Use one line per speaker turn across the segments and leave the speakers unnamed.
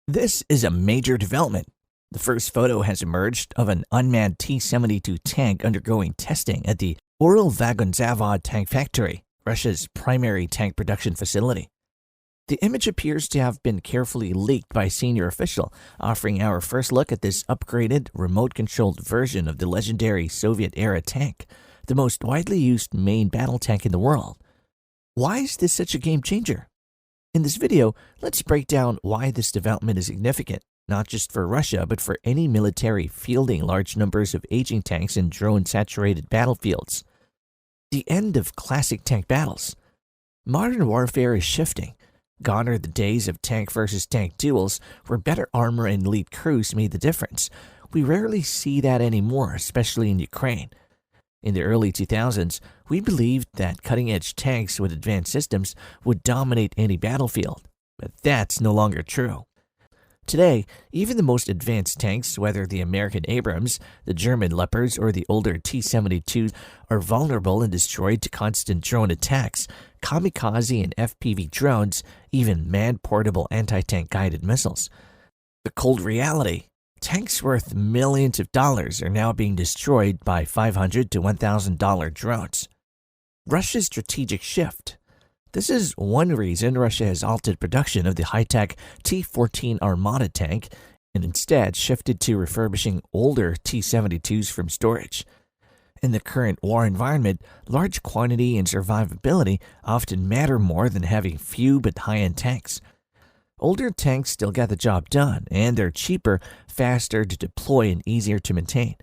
This is a major development. The first photo has emerged of an unmanned T-72 tank undergoing testing at the Uralvagonzavod tank factory, Russia's primary tank production facility. The image appears to have been carefully leaked by a senior official, offering our first look at this upgraded, remote-controlled version of the legendary Soviet-era tank, the most widely used main battle tank in the world. Why is this such a game-changer? In this video, let's break down why this development is significant, not just for Russia, but for any military fielding large numbers of aging tanks in drone-saturated battlefields. The end of classic tank battles. Modern warfare is shifting. Gone are the days of tank versus tank duels, where better armor and elite crews made the difference. We rarely see that anymore, especially in Ukraine. In the early 2000s, we believed that cutting-edge tanks with advanced systems would dominate any battlefield, but that's no longer true. Today, even the most advanced tanks, whether the American Abrams, the German Leopards, or the older T-72, are vulnerable and destroyed to constant drone attacks, kamikaze and FPV drones, even manned portable anti-tank guided missiles. The cold reality: tanks worth millions of dollars are now being destroyed by $500 to $1,000 drones. Russia's strategic shift. This is one reason Russia has halted production of the high-tech T-14 Armata tank and instead shifted to refurbishing older T-72s from storage. In the current war environment, large quantity and survivability often matter more than having few but high-end tanks. Older tanks still get the job done, and they're cheaper, faster to deploy, and easier to maintain.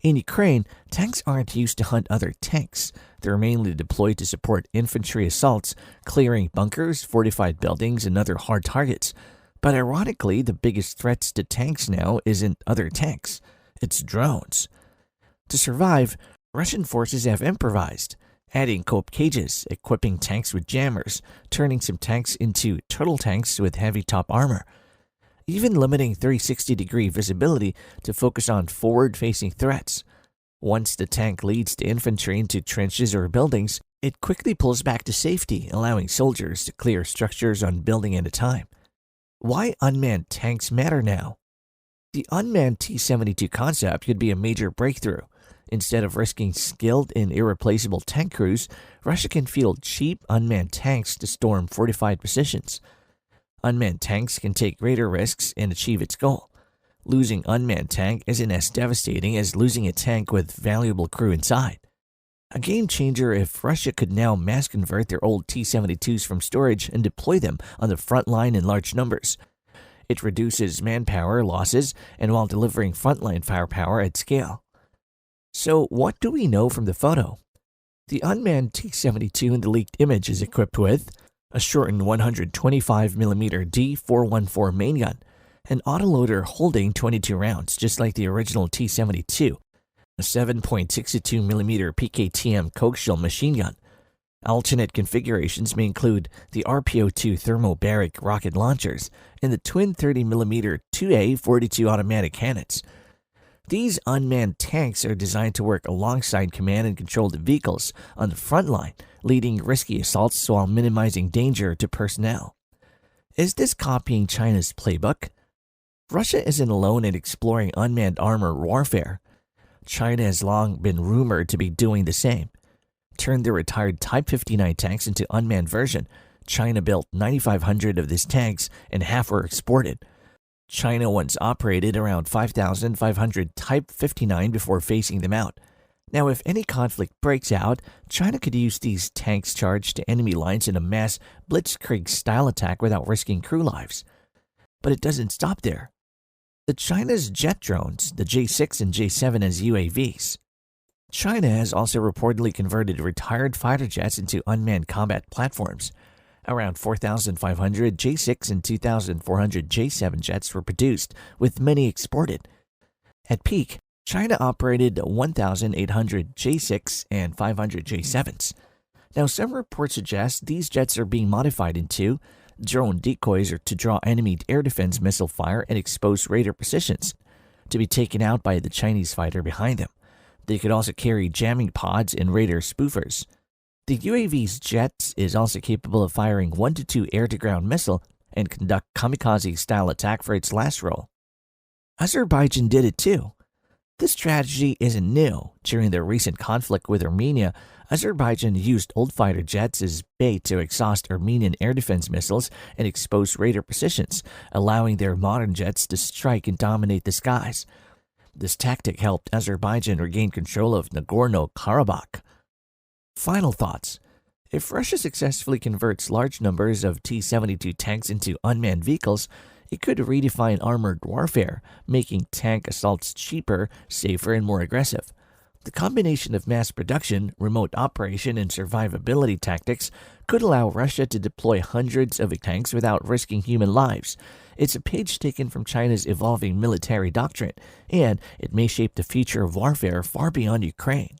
In Ukraine, tanks aren't used to hunt other tanks. They're mainly deployed to support infantry assaults, clearing bunkers, fortified buildings, and other hard targets. But ironically, the biggest threats to tanks now isn't other tanks, it's drones. To survive, Russian forces have improvised, adding cope cages, equipping tanks with jammers, turning some tanks into turtle tanks with heavy top armor, even limiting 360-degree visibility to focus on forward-facing threats. Once the tank leads the infantry into trenches or buildings, it quickly pulls back to safety, allowing soldiers to clear structures on building at a time. Why unmanned tanks matter now? The unmanned T-72 concept could be a major breakthrough. Instead of risking skilled and irreplaceable tank crews, Russia can field cheap unmanned tanks to storm fortified positions. Unmanned tanks can take greater risks and achieve its goal. Losing unmanned tank isn't as devastating as losing a tank with valuable crew inside. A game changer if Russia could now mass convert their old T-72s from storage and deploy them on the front line in large numbers. It reduces manpower losses and while delivering frontline firepower at scale. So what do we know from the photo? The unmanned T-72 in the leaked image is equipped with a shortened 125mm D414 main gun, an autoloader holding 22 rounds just like the original T-72, a 7.62mm PKTM coaxial machine gun. Alternate configurations may include the RPO-2 thermobaric rocket launchers and the twin 30mm 2A42 automatic cannons. These unmanned tanks are designed to work alongside command and controlled vehicles on the front line, leading risky assaults while minimizing danger to personnel. Is this copying China's playbook? Russia isn't alone in exploring unmanned armor warfare. China has long been rumored to be doing the same. Turned their retired Type 59 tanks into unmanned version. China built 9,500 of these tanks and half were exported. China once operated around 5,500 Type 59 before phasing them out. Now, if any conflict breaks out, China could use these tanks charged to enemy lines in a mass blitzkrieg-style attack without risking crew lives. But it doesn't stop there. China's jet drones, the J-6 and J-7 as UAVs. China has also reportedly converted retired fighter jets into unmanned combat platforms. Around 4,500 J-6 and 2,400 J-7 jets were produced, with many exported. At peak, China operated 1,800 J-6 and 500 J-7s. Now, some reports suggest these jets are being modified into drone decoys to draw enemy air defense missile fire and expose radar positions, to be taken out by the Chinese fighter behind them. They could also carry jamming pods and radar spoofers. The UAV's jet is also capable of firing 1 to 2 air-to-ground missile and conduct kamikaze-style attack for its last role. Azerbaijan did it too. This strategy isn't new. During their recent conflict with Armenia, Azerbaijan used old fighter jets as bait to exhaust Armenian air defense missiles and expose radar positions, allowing their modern jets to strike and dominate the skies. This tactic helped Azerbaijan regain control of Nagorno-Karabakh. Final thoughts. If Russia successfully converts large numbers of T-72 tanks into unmanned vehicles, it could redefine armored warfare, making tank assaults cheaper, safer, and more aggressive. The combination of mass production, remote operation, and survivability tactics could allow Russia to deploy hundreds of tanks without risking human lives. It's a page taken from China's evolving military doctrine, and it may shape the future of warfare far beyond Ukraine.